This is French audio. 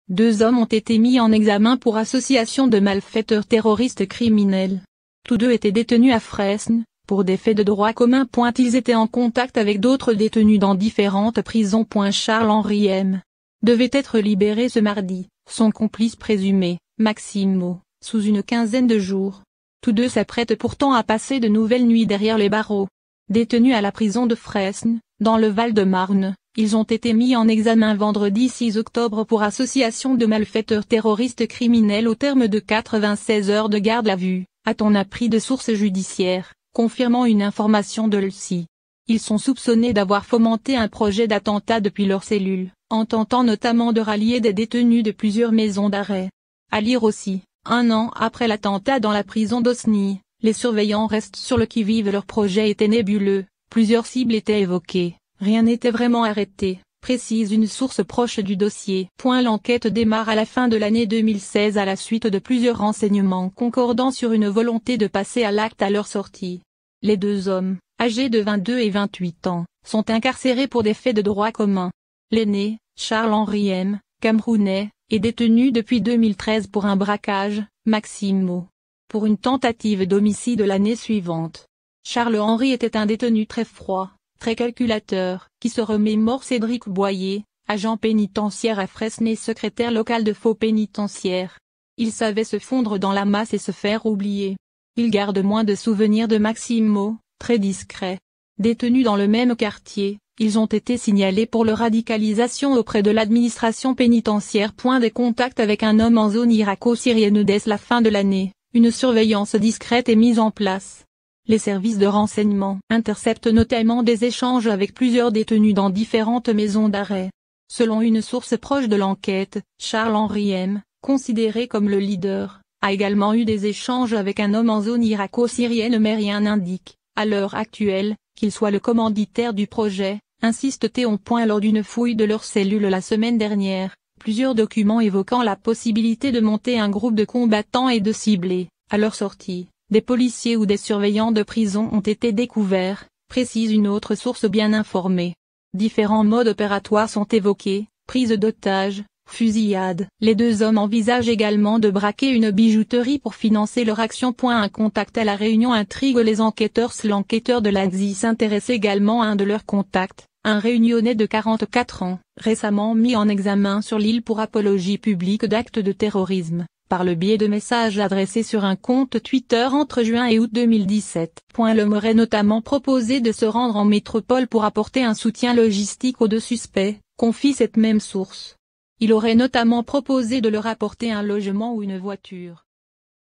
2 hommes ont été mis en examen pour association de malfaiteurs terroristes criminels. Tous 2 étaient détenus à Fresnes, pour des faits de droit commun. Ils étaient en contact avec d'autres détenus dans différentes prisons. Charles-Henri M. devait être libéré ce mardi, son complice présumé, Maxime Mo, sous une quinzaine de jours. Tous 2 s'apprêtent pourtant à passer de nouvelles nuits derrière les barreaux. Détenus à la prison de Fresnes, dans le Val-de-Marne, ils ont été mis en examen vendredi 6 octobre pour association de malfaiteurs terroristes criminels au terme de 96 heures de garde à vue, a-t-on appris de sources judiciaires, confirmant une information de l'ULSI. Ils sont soupçonnés d'avoir fomenté un projet d'attentat depuis leur cellule, en tentant notamment de rallier des détenus de plusieurs maisons d'arrêt. À lire aussi, 1 an après l'attentat dans la prison d'Osny, les surveillants restent sur le qui-vive. Leur projet était nébuleux, plusieurs cibles étaient évoquées, rien n'était vraiment arrêté, précise une source proche du dossier. L'enquête démarre à la fin de l'année 2016 à la suite de plusieurs renseignements concordant sur une volonté de passer à l'acte à leur sortie. Les 2 hommes, âgés de 22 et 28 ans, sont incarcérés pour des faits de droit commun. L'aîné, Charles-Henri M., camerounais, est détenu depuis 2013 pour un braquage, Maxime Mo, pour une tentative d'homicide l'année suivante. Charles-Henri était un détenu très froid, très calculateur, qui se remémore Cédric Boyer, agent pénitentiaire à Fresnes et secrétaire local de Faux pénitentiaire. Il savait se fondre dans la masse et se faire oublier. Il garde moins de souvenirs de Maxime Mo, très discret. Détenus dans le même quartier, ils ont été signalés pour leur radicalisation auprès de l'administration pénitentiaire. Des contacts avec un homme en zone irako-syrienne. Dès la fin de l'année, une surveillance discrète est mise en place. Les services de renseignement interceptent notamment des échanges avec plusieurs détenus dans différentes maisons d'arrêt. Selon une source proche de l'enquête, Charles-Henri M., considéré comme le leader, a également eu des échanges avec un homme en zone irako-syrienne, mais rien n'indique, à l'heure actuelle, qu'il soit le commanditaire du projet, insiste Théon. Lors d'une fouille de leur cellule la semaine dernière, plusieurs documents évoquant la possibilité de monter un groupe de combattants et de cibler, à leur sortie, des policiers ou des surveillants de prison ont été découverts, précise une autre source bien informée. Différents modes opératoires sont évoqués, prise d'otages, fusillade. Les 2 hommes envisagent également de braquer une bijouterie pour financer leur action. Un contact à La Réunion intrigue les enquêteurs. L'enquêteur de l'AXI s'intéresse également à un de leurs contacts, un Réunionnais de 44 ans, récemment mis en examen sur l'île pour apologie publique d'actes de terrorisme, par le biais de messages adressés sur un compte Twitter entre juin et août 2017. L'homme aurait notamment proposé de se rendre en métropole pour apporter un soutien logistique aux 2 suspects, confie cette même source. Il aurait notamment proposé de leur apporter un logement ou une voiture.